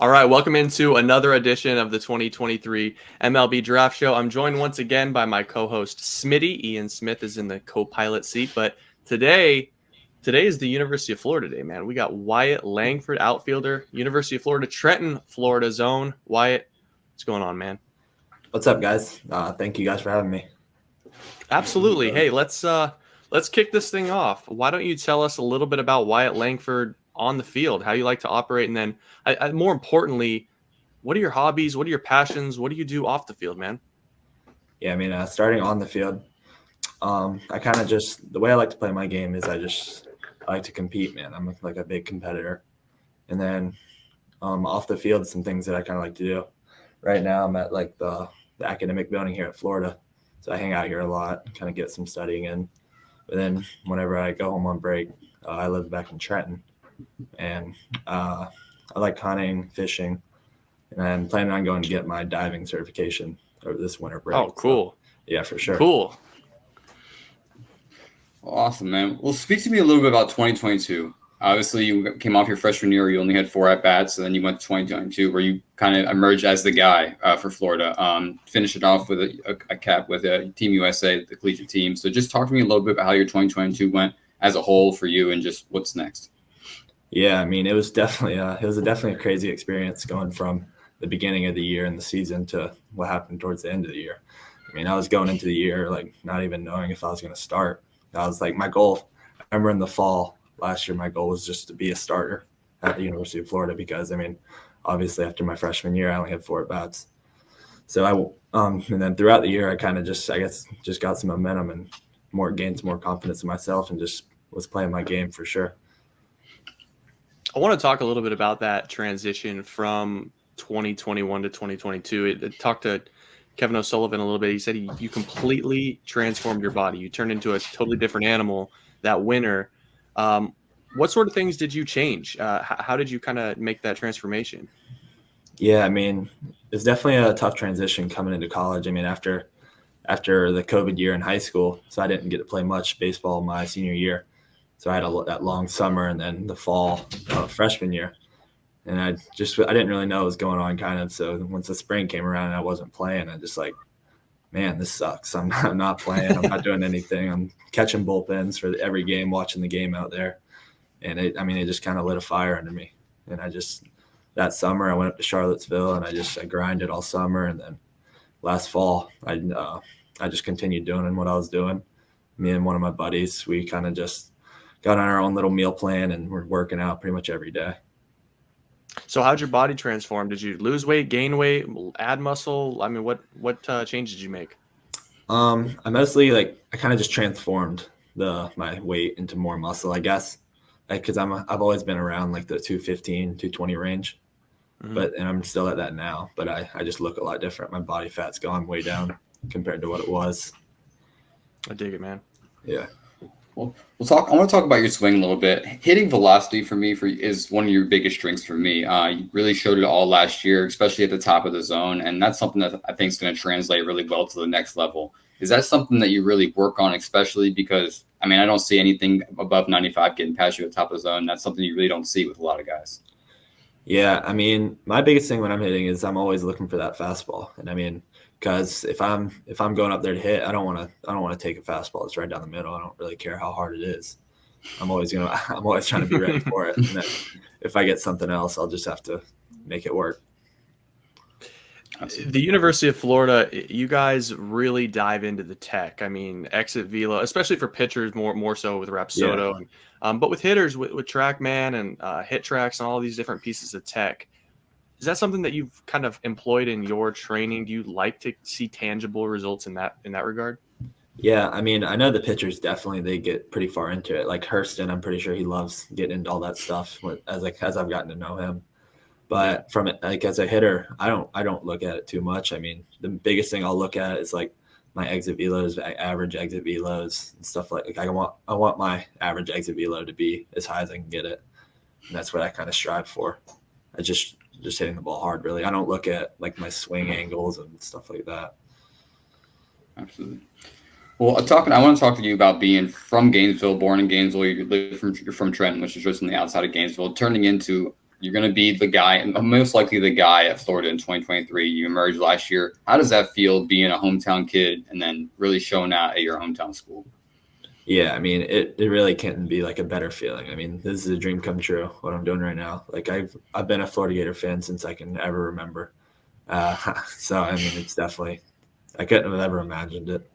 All right, welcome into another edition of the 2023 MLB Draft Show. I'm joined once again by my co-host Smitty. Ian Smith is in the co-pilot seat, but today is the University of Florida Day, man. We got Wyatt Langford, outfielder, University of Florida, Trenton, Florida zone. Wyatt, what's going on, man? What's up, guys? Thank you guys for having me. Absolutely. Hey, let's kick this thing off. Why don't you tell us a little bit about Wyatt Langford on the field, how you like to operate, and then more importantly, what are your hobbies? What are your passions? What do you do off the field, man? Yeah, I mean, starting on the field, I kind of the way I like to play my game is I like to compete, man. I'm like a big competitor. And then off the field, some things that I kind of like to do. Right now, I'm at like the academic building here at Florida. So I hang out here a lot, kind of get some studying in. But then whenever I go home on break, I live back in Trenton. And I like hunting, fishing, and I'm planning on going to get my diving certification over this winter break. Oh, cool. So, yeah, for sure. Cool. Awesome, man. Well, speak to me a little bit about 2022. Obviously, you came off your freshman year. You only had 4 at-bats, and then you went to 2022, where you kind of emerged as the guy for Florida. Finished it off with a cap with Team USA, the collegiate team. So just talk to me a little bit about how your 2022 went as a whole for you and just what's next. Yeah, I mean, it was definitely a crazy experience going from the beginning of the year and the season to what happened towards the end of the year. I mean, I was going into the year like not even knowing if I was going to start. I was like, my goal, I remember in the fall last year, my goal was just to be a starter at the University of Florida because, I mean, obviously after my freshman year, I only had 4 at-bats. So and then throughout the year, I kind of just got some momentum and gained some more confidence in myself and just was playing my game for sure. I want to talk a little bit about that transition from 2021 to 2022. I talked to Kevin O'Sullivan a little bit. He said you completely transformed your body. You turned into a totally different animal that winter. What sort of things did you change? How did you kind of make that transformation? Yeah, I mean, it's definitely a tough transition coming into college. I mean, after the COVID year in high school, so I didn't get to play much baseball my senior year. So I had that long summer and then the fall freshman year. And I didn't really know what was going on kind of. So once the spring came around and I wasn't playing, I just like, man, this sucks. I'm not playing. I'm not doing anything. I'm catching bullpens for every game, watching the game out there. And it just kind of lit a fire under me. And that summer I went up to Charlottesville and I grinded all summer. And then last fall, I just continued doing what I was doing. Me and one of my buddies, we kind of just got on our own little meal plan and we're working out pretty much every day. So how'd your body transform? Did you lose weight, gain weight, add muscle? I mean, what changes did you make? I mostly I kind of just transformed my weight into more muscle, I guess. Because I've always been around like the 215, 220 range. Mm-hmm. And I'm still at that now, but I just look a lot different. My body fat's gone way down compared to what it was. I dig it, man. Yeah. Well, I want to talk about your swing a little bit. Hitting velocity for me is one of your biggest strengths for me. You really showed it all last year, especially at the top of the zone, and that's something that I think is going to translate really well to the next level. Is that something that you really work on, especially because, I mean, I don't see anything above 95 getting past you at the top of the zone. That's something you really don't see with a lot of guys. Yeah, I mean, my biggest thing when I'm hitting is I'm always looking for that fastball, and I mean, because if I'm going up there to hit, I don't want to take a fastball that's right down the middle. I don't really care how hard it is. I'm always trying to be ready for it. And then if I get something else, I'll just have to make it work. The University of Florida, you guys really dive into the tech. I mean, exit velo, especially for pitchers, more so with Rapsodo, yeah. But with hitters, with TrackMan and Hit Tracks and all these different pieces of tech. Is that something that you've kind of employed in your training? Do you like to see tangible results in that regard? Yeah, I mean, I know the pitchers definitely they get pretty far into it. Like Hurston, I'm pretty sure he loves getting into all that stuff as I've gotten to know him. But from it, like as a hitter, I don't look at it too much. I mean, the biggest thing I'll look at is like my exit velos, average exit velos, and stuff like I want my average exit velo to be as high as I can get it, and that's what I kind of strive for. I just hitting the ball hard, really. I don't look at like my swing angles and stuff like that. Absolutely. Well, I want to talk to you about being from Gainesville, born in Gainesville. You're from Trenton, which is just on the outside of Gainesville, turning into You're going to be the guy, most likely the guy at Florida in 2023. You emerged last year. How does that feel being a hometown kid and then really showing out at your hometown school? Yeah, I mean, it really can't be like a better feeling. I mean, this is a dream come true, what I'm doing right now. Like I've been a Florida Gator fan since I can ever remember. So, I mean, it's definitely, I couldn't have ever imagined it.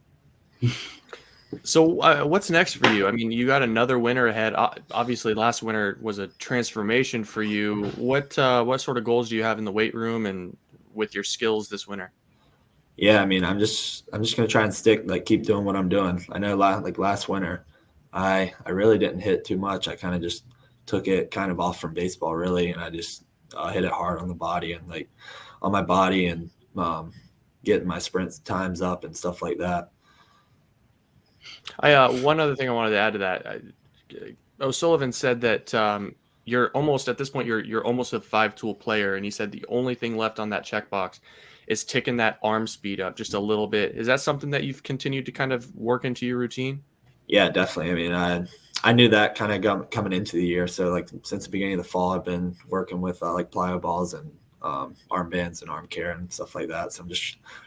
So what's next for you? I mean, you got another winter ahead. Obviously, last winter was a transformation for you. What sort of goals do you have in the weight room and with your skills this winter? Yeah, I mean, I'm just gonna try and keep doing what I'm doing. I know, last winter, I really didn't hit too much. I kind of just took it kind of off from baseball, really, and I just hit it hard on the body and getting my sprint times up and stuff like that. One other thing I wanted to add to that, O'Sullivan said that you're almost at this point you're almost a 5-tool player, and he said the only thing left on that checkbox is ticking that arm speed up just a little bit. Is that something that you've continued to kind of work into your routine? Yeah, definitely. I mean, I knew that kind of coming into the year. So like since the beginning of the fall, I've been working with like plyo balls and arm bands and arm care and stuff like that. So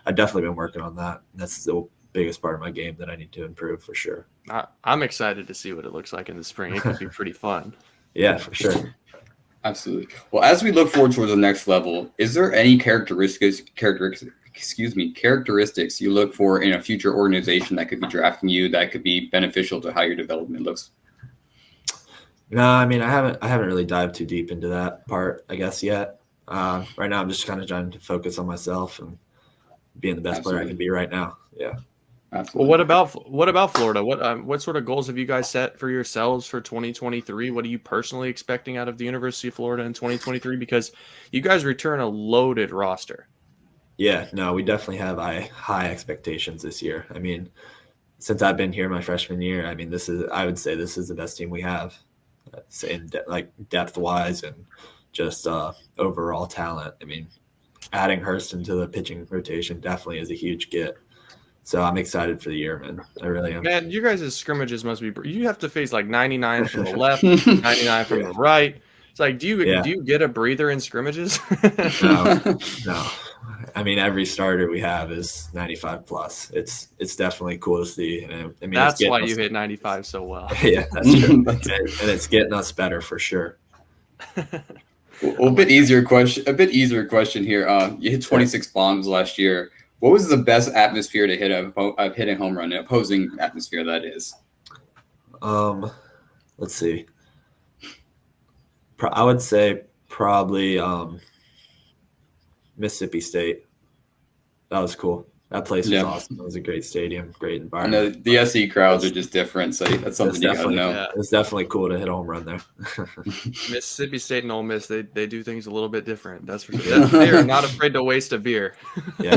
I've definitely been working on that. That's the biggest part of my game that I need to improve for sure. I'm excited to see what it looks like in the spring. It could be pretty fun. Yeah, for sure. Absolutely. Well, as we look forward towards the next level, is there any characteristics you look for in a future organization that could be drafting you that could be beneficial to how your development looks? No, I mean, I haven't really dived too deep into that part, I guess, yet. Right now, I'm just kind of trying to focus on myself and being the best player I can be right now. Yeah. Absolutely. Well, what about Florida? What sort of goals have you guys set for yourselves for 2023? What are you personally expecting out of the University of Florida in 2023? Because you guys return a loaded roster. Yeah, no, we definitely have high expectations this year. I mean, since I've been here my freshman year, I mean, I would say this is the best team we have, depth wise and just overall talent. I mean, adding Hurst into the pitching rotation definitely is a huge get. So I'm excited for the year, man. I really am. Man, you guys' scrimmages must be. You have to face like 99 from the left, 99 from the right. It's like, do you get a breather in scrimmages? No. I mean, every starter we have is 95 plus. It's definitely cool to see. And I mean, that's why you hit 95 so well. Yeah, that's true. And it's getting us better for sure. Well, a bit easier question here. You hit 26 bombs last year. What was the best atmosphere to hit of hitting home run? An opposing atmosphere, that is. Let's see. I would say probably Mississippi State. That was cool. That place was awesome. It was a great stadium, great environment. I know the SE crowds are just different, so that's something you gotta know. Yeah. It's definitely cool to hit a home run there. Mississippi State and Ole Miss, they do things a little bit different. That's for sure. They are not afraid to waste a beer. Yeah,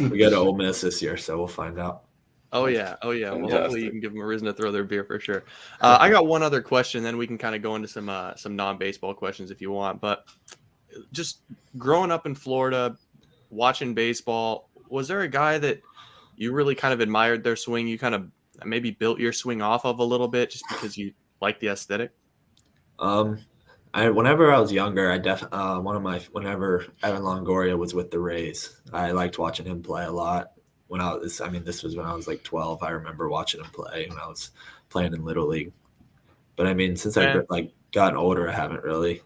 we go to Ole Miss this year, so we'll find out. Oh yeah. Well, hopefully you can give them a reason to throw their beer for sure. I got one other question, then we can kind of go into some non-baseball questions if you want. But just growing up in Florida, watching baseball, was there a guy that you really kind of admired their swing? You kind of maybe built your swing off of a little bit just because you like the aesthetic? Whenever I was younger, whenever Evan Longoria was with the Rays, I liked watching him play a lot. This was when I was like 12. I remember watching him play when I was playing in Little League. But I mean, since I've gotten older, I haven't really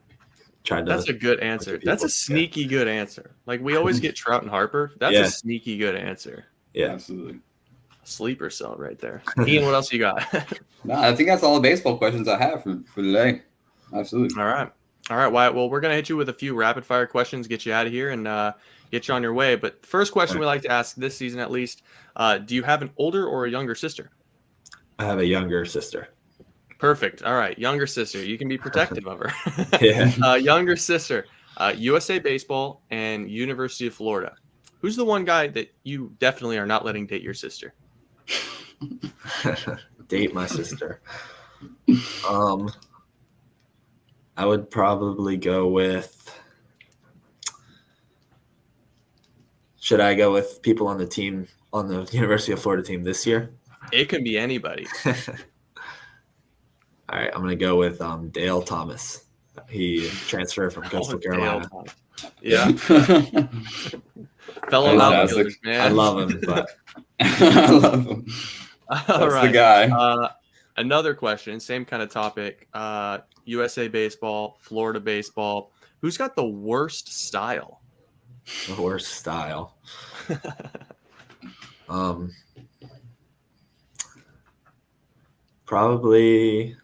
tried to. That's a good answer. That's a sneaky good answer. Like we always get Trout and Harper. That's a sneaky good answer. Yeah, absolutely. Sleeper cell right there. Ian, what else you got? No, I think that's all the baseball questions I have for today. Absolutely. All right, Wyatt. Well, we're gonna hit you with a few rapid fire questions, get you out of here, and get you on your way. But the first question we like to ask this season, at least, do you have an older or a younger sister? I have a younger sister. Perfect. All right, younger sister. You can be protective of her. Yeah. Younger sister. USA Baseball and University of Florida. Who's the one guy that you definitely are not letting date your sister? Date my sister. I would probably go with. Should I go with people on the team on the University of Florida team this year? It can be anybody. All right, I'm gonna go with Dale Thomas. He transferred from Coastal Carolina. Yeah. Fellow Fantastic. outfielders, man. I love him, but I love him. All That's right. the guy. Another question, same kind of topic. USA baseball, Florida baseball. Who's got the worst style? the worst style. Probably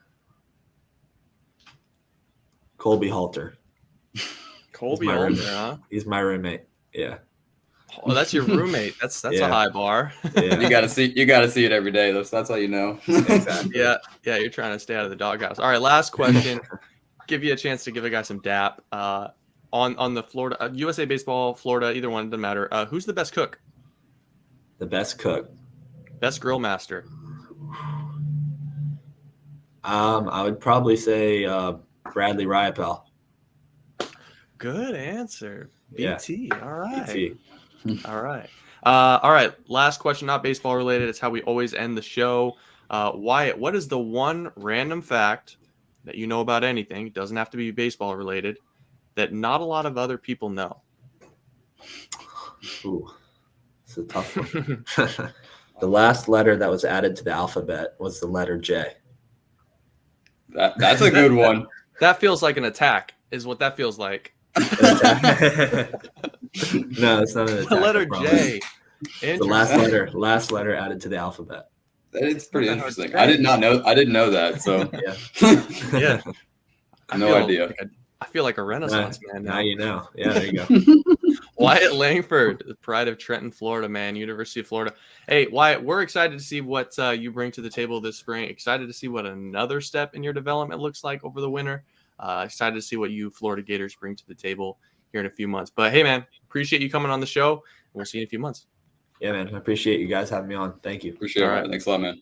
Colby Halter. Colby my Holter, roommate. huh? He's my roommate. Yeah. Oh, that's your roommate. That's a Yeah. high bar. Yeah. You gotta see it every day. That's how you know. Exactly. Yeah, you're trying to stay out of the doghouse. All right, last question. Give you a chance to give a guy some dap. On the Florida USA baseball, Florida, either one doesn't matter. Who's the best cook? The best cook. Best grill master? I would probably say Bradley Riopel. Good answer. Yeah. BT. All right. BT. All right. All right. Last question, not baseball related. It's how we always end the show. Wyatt, what is the one random fact that you know about anything? It doesn't have to be baseball related, that not a lot of other people know. Ooh, it's a tough one. The last letter that was added to the alphabet was the letter J. That's a good one. That feels like an attack, is what that feels like. No, it's not an attack. The letter J. The last letter added to the alphabet. It's pretty interesting. I didn't know that. So Yeah. Yeah. no idea. I feel like a Renaissance man now. Now you know. Yeah, there you go. Wyatt Langford, the pride of Trenton, Florida, man, University of Florida. Hey, Wyatt, we're excited to see what you bring to the table this spring. Excited to see what another step in your development looks like over the winter. Excited to see what you Florida Gators bring to the table here in a few months. But hey, man, appreciate you coming on the show. We'll see you in a few months. Yeah, man. I appreciate you guys having me on. Thank you. Appreciate it. All right. Thanks a lot, man.